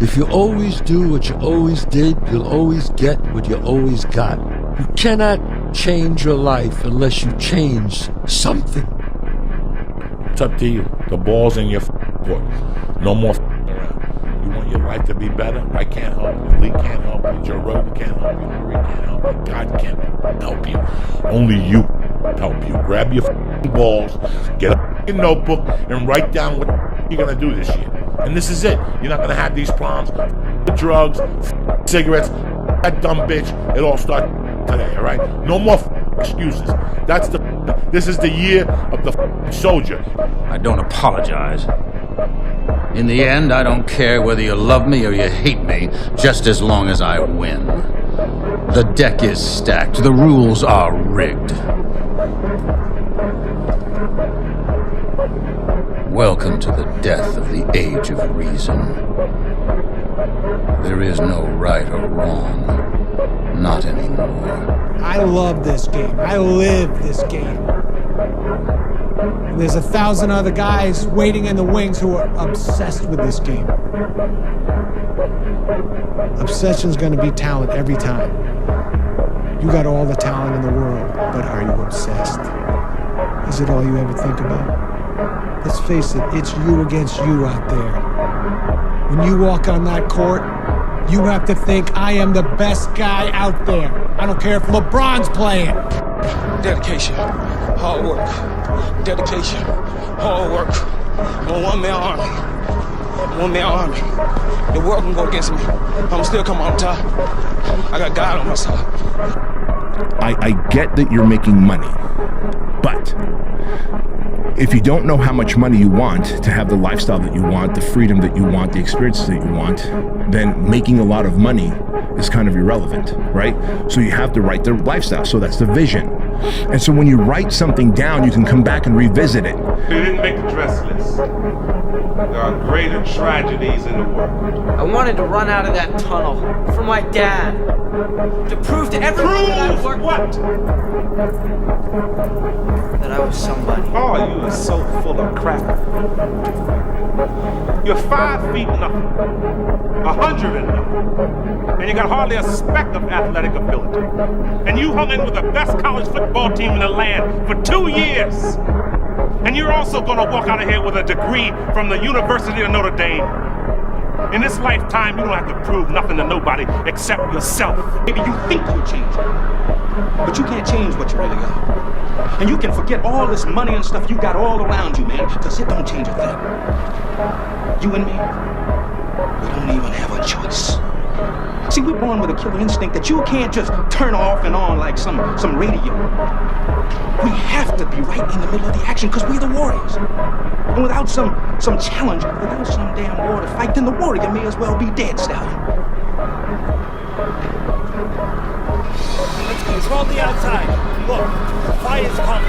If you always do what you always did, you'll always get what you always got. You cannot change your life unless you change something. It's up to you. The ball's in your court. No more around. You want your life to be better? I can't help you. Lee can't help you. Joe Rogan can't help you. Marie can't help you. God can't help you. Only you help you. Grab your balls, get a notebook, and write down what you're going to do this year. And this is it. You're not going to have these problems. Drugs, cigarettes, that dumb bitch. It all starts today, all right? No more excuses. This is the year of the soldier. I don't apologize. In the end, I don't care whether you love me or you hate me, just as long as I win. The deck is stacked. The rules are rigged. Welcome to the death of the age of reason. There is no right or wrong. Not anymore. I love this game. I live this game. And there's 1,000 other guys waiting in the wings who are obsessed with this game. Obsession's gonna be talent every time. You got all the talent in the world, but are you obsessed? Is it all you ever think about? Let's face it, it's you against you out there. When you walk on that court, you have to think, I am the best guy out there. I don't care if LeBron's playing. Dedication, hard work. Dedication, hard work. I'm a one-man army. One-man army. The world can go against me. I'm still coming on top. I got God on my side. I get that you're making money, but if you don't know how much money you want to have the lifestyle that you want, the freedom that you want, the experiences that you want, then making a lot of money is kind of irrelevant, right? So you have to write the lifestyle. So that's the vision. And so when you write something down, you can come back and revisit it. They didn't make the dress list. There are greater tragedies in the world. I wanted to run out of that tunnel for my dad. To prove to everyone that I worked. What? That I was somebody. Oh, you are so full of crap. You're 5 feet nothing, 100 and nothing, and you got hardly a speck of athletic ability. And you hung in with the best college football team in the land for 2 years. And you're also gonna walk out of here with a degree from the University of Notre Dame. In this lifetime, you don't have to prove nothing to nobody except yourself. Maybe you think you're changing, but you can't change what you really are. And you can forget all this money and stuff you got all around you, man, because it don't change a thing. You and me, we don't even have a choice. See, we're born with a killer instinct that you can't just turn off and on like some radio. We have to be right in the middle of the action because we're the warriors. And without some challenge, without some damn war to fight, then the warrior may as well be dead, Stallion. Let's control the outside. Look, the fire's coming.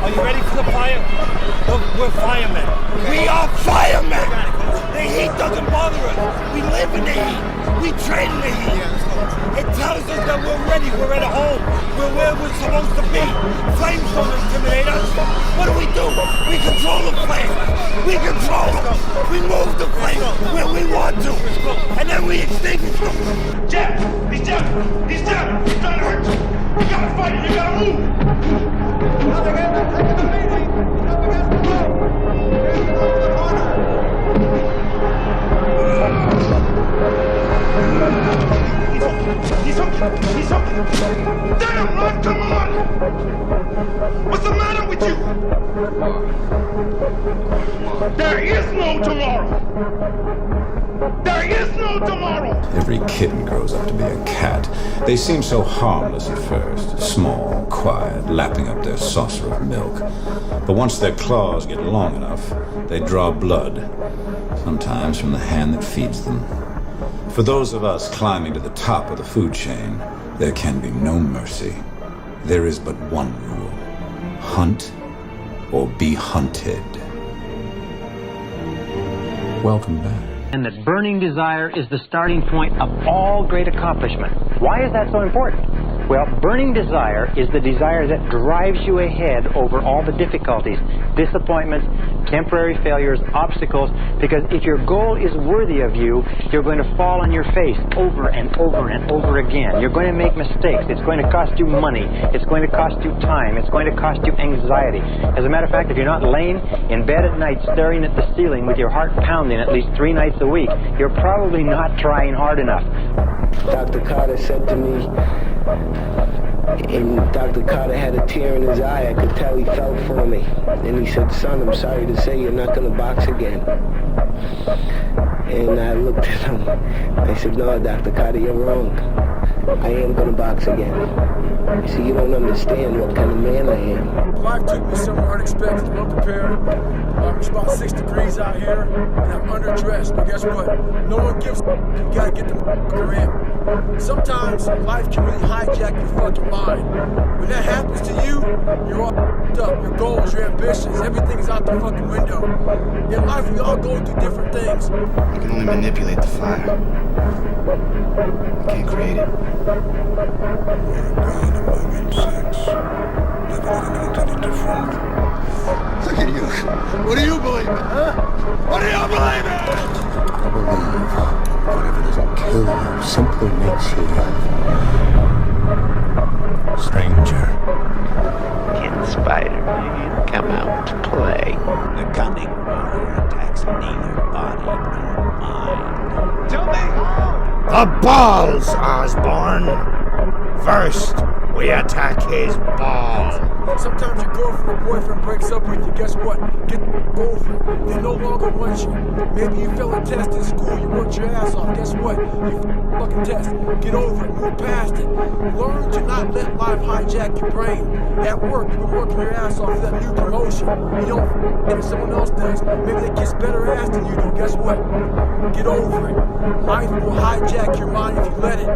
Are you ready for the fire? Look, we're firemen. We are firemen! The heat doesn't bother us. We live in the heat. We train in the heat. It tells us that we're ready. We're at home. We're where we're supposed to be. Flames don't intimidate us. What do? We control the flames. We control them. We move the flames where we want to. And then we extinguish them. Jeff! He's Jeff! He's Jeff! He's trying to hurt you! You gotta fight it! You gotta move! He's hooking! Damn, Ron, come on! What's the matter with you? There is no tomorrow! There is no tomorrow! Every kitten grows up to be a cat. They seem so harmless at first, small, quiet, lapping up their saucer of milk. But once their claws get long enough, they draw blood, sometimes from the hand that feeds them. For those of us climbing to the top of the food chain, there can be no mercy. There is but one rule: hunt or be hunted. Welcome back. And that burning desire is the starting point of all great accomplishment. Why is that so important? Well, burning desire is the desire that drives you ahead over all the difficulties, disappointments, temporary failures, obstacles, because if your goal is worthy of you, you're going to fall on your face over and over and over again. You're going to make mistakes. It's going to cost you money. It's going to cost you time. It's going to cost you anxiety. As a matter of fact, if you're not laying in bed at night staring at the ceiling with your heart pounding at least 3 nights a week, you're probably not trying hard enough. Dr. Carter said to me, and Dr. Carter had a tear in his eye. I could tell he felt for me. And he said, son, I'm sorry to say you're not going to box again. And I looked at him. I said, no, Dr. Carter, you're wrong. I am going to box again. You see, you don't understand what kind of man I am. Life took me somewhere unexpected, unprepared. It's about 6 degrees out here, and I'm underdressed. But guess what? No one gives a you gotta get the motherfucker in. Sometimes life can really hijack your fucking mind. When that happens to you, you're all up. Your goals, your ambitions, everything is out the fucking window. In life, we all go through different things. You can only manipulate the fire. You can't create it. Look at you. What do you believe in, huh? What do you believe in? I believe whatever doesn't kill you simply makes you live. Stranger. Can Spider-Man come out to play? The cunning warrior attacks neither body nor mind. Tell me how! The balls, Osborn! First, we attack his balls. Sometimes your girlfriend or boyfriend breaks up with you. Guess what? Get over it. They no longer want you. Maybe you failed a test in school. You worked your ass off. Guess what? You fucking test. Get over it. Move past it. Learn to not let life hijack your brain. At work, you've been working your ass off for that new promotion. You don't get it, someone else does. Maybe they kiss better ass than you do. Guess what? Get over it. Life will hijack your mind if you let it.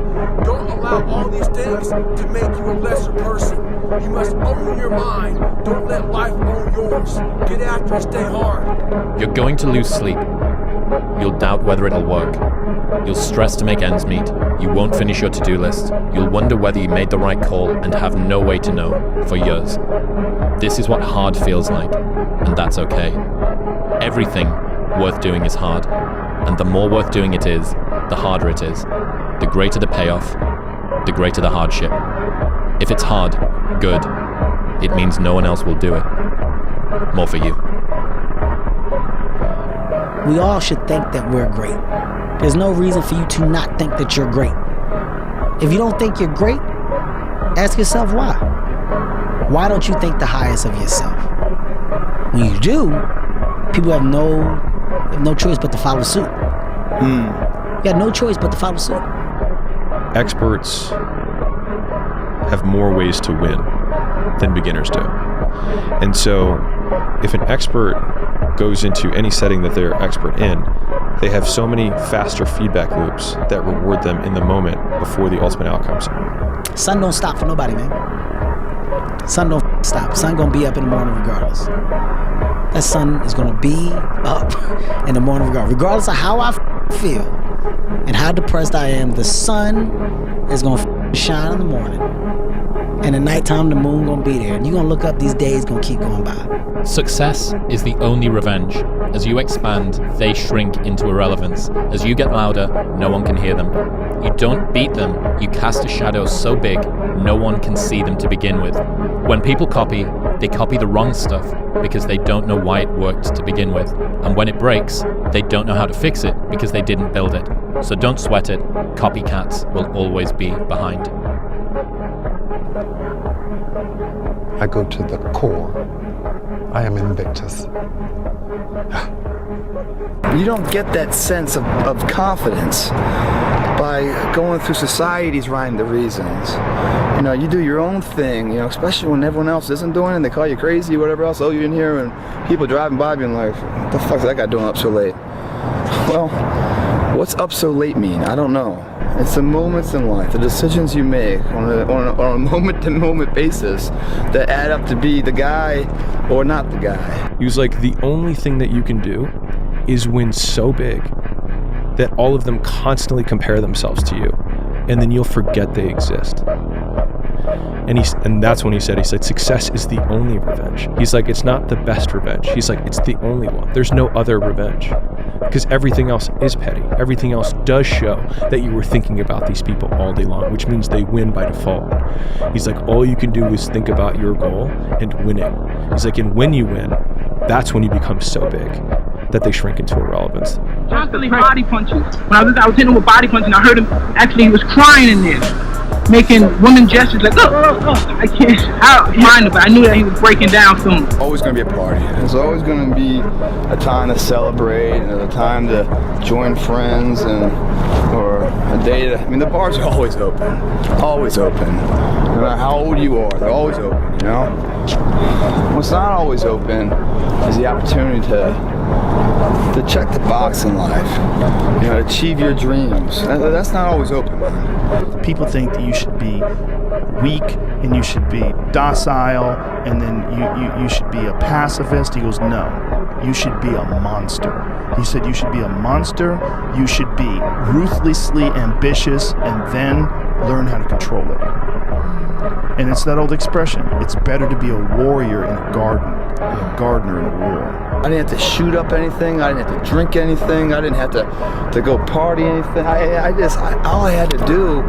Don't allow all these things to make you a lesser person. You must own your mind. Don't let life own yours. Get after it, stay hard. You're going to lose sleep. You'll doubt whether it'll work. You'll stress to make ends meet. You won't finish your to-do list. You'll wonder whether you made the right call and have no way to know for years. This is what hard feels like, and that's okay. Everything worth doing is hard, and the more worth doing it is, the harder it is. The greater the payoff, the greater the hardship. If it's hard, good. It means no one else will do it. More for you. We all should think that we're great. There's no reason for you to not think that you're great. If you don't think you're great, ask yourself why. Why don't you think the highest of yourself? When you do, people have no choice but to follow suit. You got no choice but to follow suit. Experts have more ways to win than beginners do. And so if an expert goes into any setting that they're expert in, they have so many faster feedback loops that reward them in the moment before the ultimate outcomes. Sun don't stop for nobody, man. Sun don't stop. Sun gonna be up in the morning regardless. That sun is gonna be up in the morning regardless of how I feel and how depressed I am. The sun is gonna shine in the morning. And at nighttime, the moon gonna be there. And you're gonna look up, these days gonna keep going by. Success is the only revenge. As you expand, they shrink into irrelevance. As you get louder, no one can hear them. You don't beat them, you cast a shadow so big, no one can see them to begin with. When people copy, they copy the wrong stuff because they don't know why it worked to begin with. And when it breaks, they don't know how to fix it because they didn't build it. So don't sweat it. Copycats will always be behind. I go to the core. I am Invictus. You don't get that sense of confidence by going through society's rhyme the reasons. You know, you do your own thing, you know, especially when everyone else isn't doing it and they call you crazy or whatever else. Oh, you're in here and people driving by being like, what the fuck's that guy doing up so late? Well, what's up so late mean? I don't know. It's the moments in life, the decisions you make on a moment-to-moment basis that add up to be the guy or not the guy. He was like, the only thing that you can do is win so big that all of them constantly compare themselves to you, and then you'll forget they exist. And that's when he said, success is the only revenge. He's like, it's not the best revenge. He's like, it's the only one. There's no other revenge. Because everything else is petty. Everything else does show that you were thinking about these people all day long, which means they win by default. He's like, all you can do is think about your goal and winning. He's like, and when you win, that's when you become so big that they shrink into irrelevance. Constantly body punches. When I was hitting him with body punches, and I heard him, actually he was crying in there, making women gestures like, I can't, I don't mind it, but I knew that he was breaking down soon. Always going to be a party. There's always going to be a time to celebrate and a time to join friends or a day to, the bars are always open. Always open. No matter how old you are, they're always open, you know? What's not always open is the opportunity to check the box in life, to achieve your dreams. That's not always open, man. People think that you should be weak and you should be docile and then you should be a pacifist. He goes, no, you should be a monster. He said you should be a monster, you should be ruthlessly ambitious and then learn how to control it. And it's that old expression, it's better to be a warrior in a garden than a gardener in a war. I didn't have to shoot up anything. I didn't have to drink anything. I didn't have to go party anything. All I had to do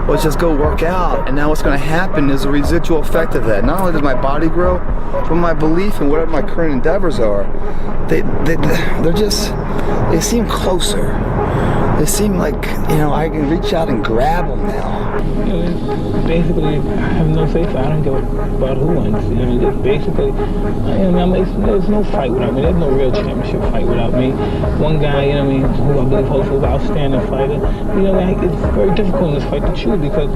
was just go work out. And now what's going to happen is a residual effect of that. Not only does my body grow, but my belief in whatever my current endeavors are, they seem closer. They seem like, I can reach out and grab them now. Basically, I have no say so. I don't give about who wins. Just basically, there's no fight without me. There's no real championship fight without me. One guy, who I believe holds an outstanding fighter. It's very difficult in this fight to choose because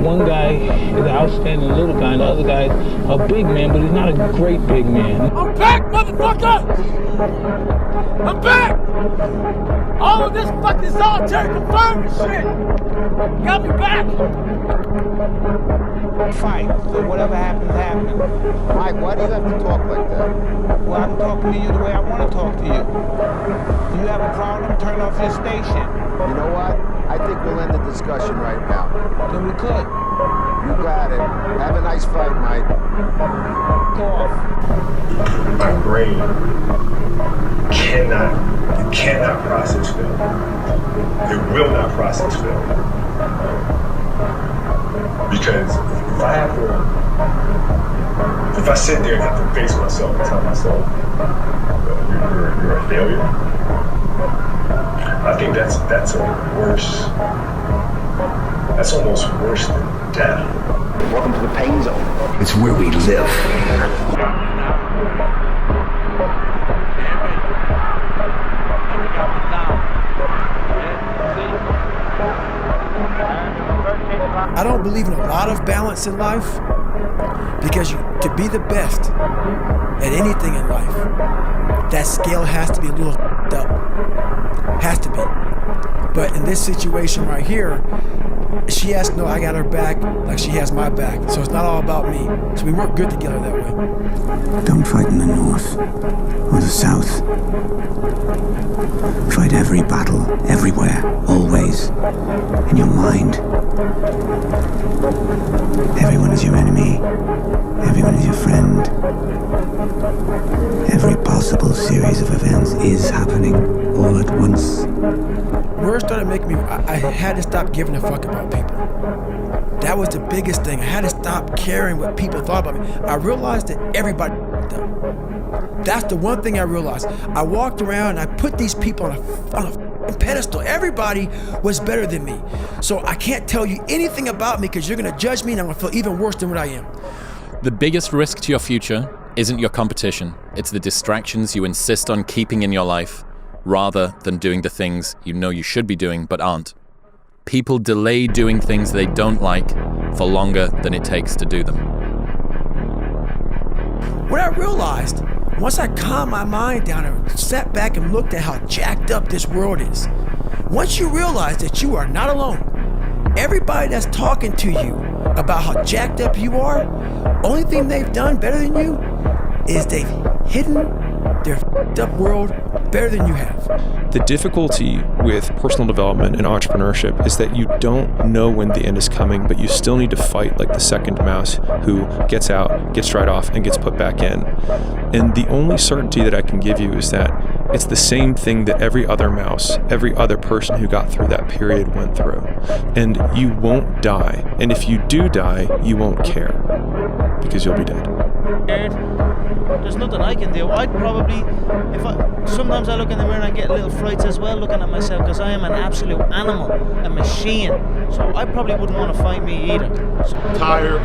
one guy is an outstanding little guy and the other guy is a big man, but he's not a great big man. I'm back, motherfucker! I'm back! All of this fucking solitary confinement shit got me back! Fight, so whatever happens, happens. Mike, why do you have to talk like that? Well, I'm talking to you the way I want to talk to you. If you have a problem, turn off your station. You know what? I think we'll end the discussion right now. Then we could. You got it. Have a nice fight, Mike. Go off. My brain cannot process film. It will not process film. Because if I sit there and have to face myself and tell myself you're a failure, I think that's almost worse than death. Welcome to the pain zone. It's where we live. I don't believe in a lot of balance in life because to be the best at anything in life, that scale has to be a little up. Has to be. But in this situation right here, she has to know I got her back like she has my back. So it's not all about me. So we work good together that way. Don't fight in the north or the south. Fight every battle, everywhere, always, in your mind. Everyone is your enemy. Everyone is your friend. Every possible series of events is happening all at once. Where it started making me, I had to stop giving a fuck about people. That was the biggest thing. I had to stop caring what people thought about me. I realized that everybody them. That's the one thing I realized. I walked around and I put these people on a pedestal. Everybody was better than me. So I can't tell you anything about me because you're going to judge me and I'm going to feel even worse than what I am. The biggest risk to your future isn't your competition. It's the distractions you insist on keeping in your life rather than doing the things you know you should be doing but aren't. People delay doing things they don't like for longer than it takes to do them. What I realized, once I calmed my mind down and sat back and looked at how jacked up this world is, once you realize that you are not alone, everybody that's talking to you about how jacked up you are, only thing they've done better than you is they've hidden their up world better than you have. The difficulty with personal development and entrepreneurship is that you don't know when the end is coming, but you still need to fight like the second mouse who gets out, gets right off, and gets put back in. And the only certainty that I can give you is that it's the same thing that every other mouse, every other person who got through that period went through. And you won't die. And if you do die, you won't care, because you'll be dead. There's nothing I can do. I'd probably, sometimes I look in the mirror and I get little frights as well looking at myself, because I am an absolute animal, a machine. So I probably wouldn't want to fight me either. Tired,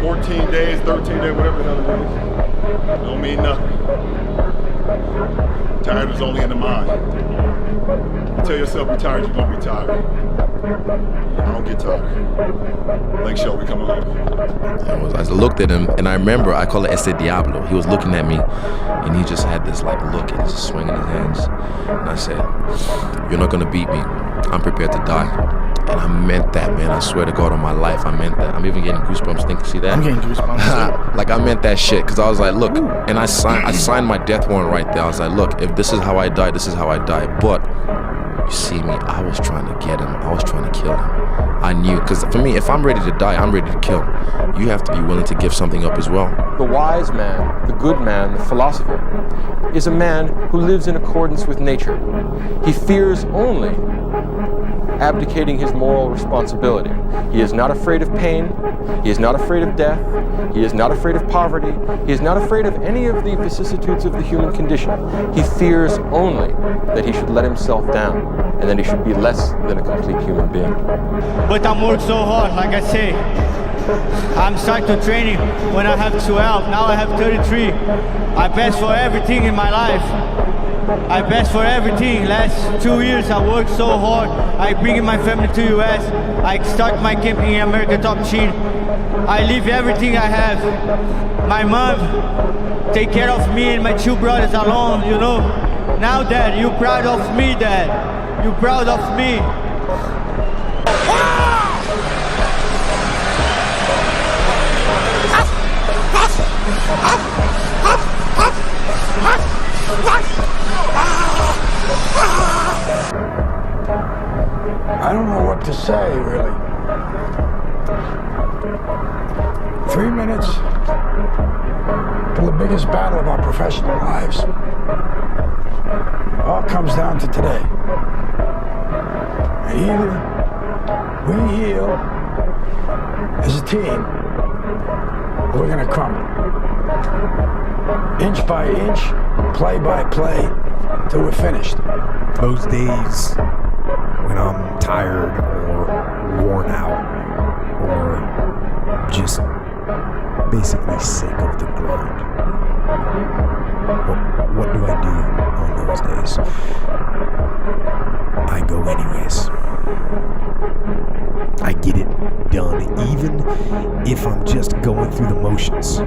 14 days, 13 days, whatever the hell it is. Don't mean nothing. Tired is only in the mind. Tell yourself you're tired, you're gonna be tired. I don't get tired. Lake show, we coming home. I looked at him, and I remember, I call it Ese Diablo. He was looking at me, and he just had this like look, and he's just swinging his hands. And I said, "You're not gonna beat me. I'm prepared to die." And I meant that, man. I swear to God on my life, I meant that. I'm even getting goosebumps thinking, see that? I'm getting goosebumps. Like, I meant that shit, because I was like, look, and I signed my death warrant right there. I was like, look, if this is how I die, this is how I die. But you see me, I was trying to get him. I was trying to kill him. I knew, because for me, if I'm ready to die, I'm ready to kill. You have to be willing to give something up as well. The wise man, the good man, the philosopher, is a man who lives in accordance with nature. He fears only abdicating his moral responsibility. He is not afraid of pain. He is not afraid of death. He is not afraid of poverty. He is not afraid of any of the vicissitudes of the human condition. He fears only that he should let himself down, and that he should be less than a complete human being. But I'm working so hard, like I say. I'm starting to training when I have 12, now I have 33. I best for everything in my life. I best for everything. Last 2 years I worked so hard. I bring my family to US. I start my camping in America Top Team. I leave everything I have. My mom take care of me and my two brothers alone, you know. Now Dad, you proud of me, Dad. You proud of me. I don't know what to say, really. 3 minutes to the biggest battle of our professional lives. All comes down to today. And either we heal as a team, or we're gonna crumble. Inch by inch, play by play, till we're finished. Those days when I'm tired or worn out or just basically sick of the grind. What do I do on those days? I go anyways. I get it done, even if I'm just going through the motions.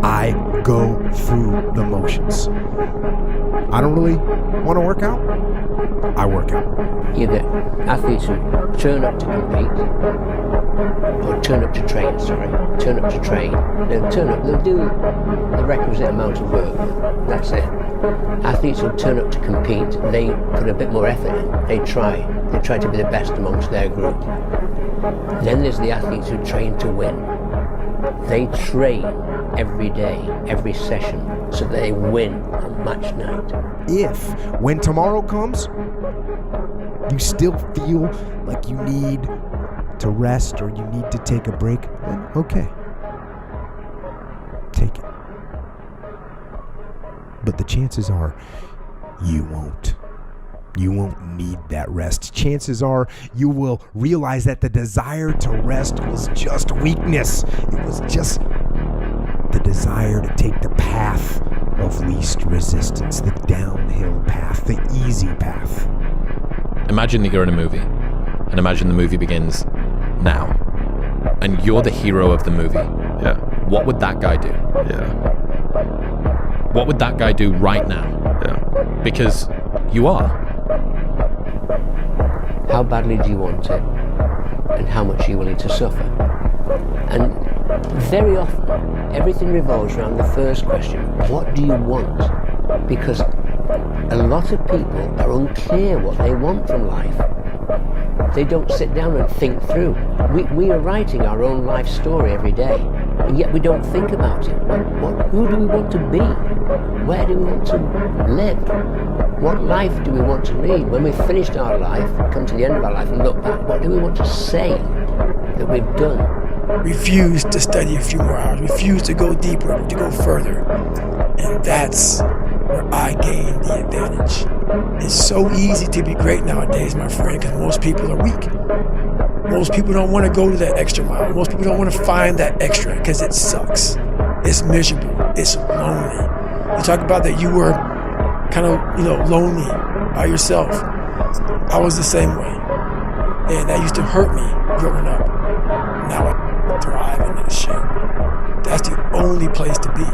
I go through the motions. I don't really want to work out. I work out. You get athletes who turn up to compete, or turn up to train, turn up to train. They'll turn up, they'll do the requisite amount of work, that's it. Athletes who turn up to compete, they put a bit more effort in, they try to be the best amongst their group. Then there's the athletes who train to win. They train every day, every session, so they win on match night. When tomorrow comes, you still feel like you need to rest or you need to take a break, then okay. Take it. But the chances are you won't. You won't need that rest. Chances are you will realize that the desire to rest was just weakness. It was just the desire to take the path of least resistance, the downhill path, the easy path. Imagine that you're in a movie, and imagine the movie begins now, and you're the hero of the movie. Yeah. What would that guy do? Yeah. What would that guy do right now? Yeah. Because you are. How badly do you want it? And how much are you willing to suffer? And very often, everything revolves around the first question, what do you want? because a lot of people are unclear what they want from life. They don't sit down and think through. We are writing our own life story every day, and yet we don't think about it. Who do we want to be? Where do we want to live? What life do we want to lead? When we've finished our life, come to the end of our life and look back, what do we want to say that we've done? Refuse to study a few more hours, refuse to go deeper, to go further. And that's where I gain the advantage. It's so easy to be great nowadays, my friend, because most people are weak. Most people don't want to go to that extra mile. Most people don't want to find that extra because it sucks. It's miserable. It's lonely. You talk about that you were kind of, lonely by yourself. I was the same way. And that used to hurt me growing up. Now I thrive in that shit. That's the only place to be.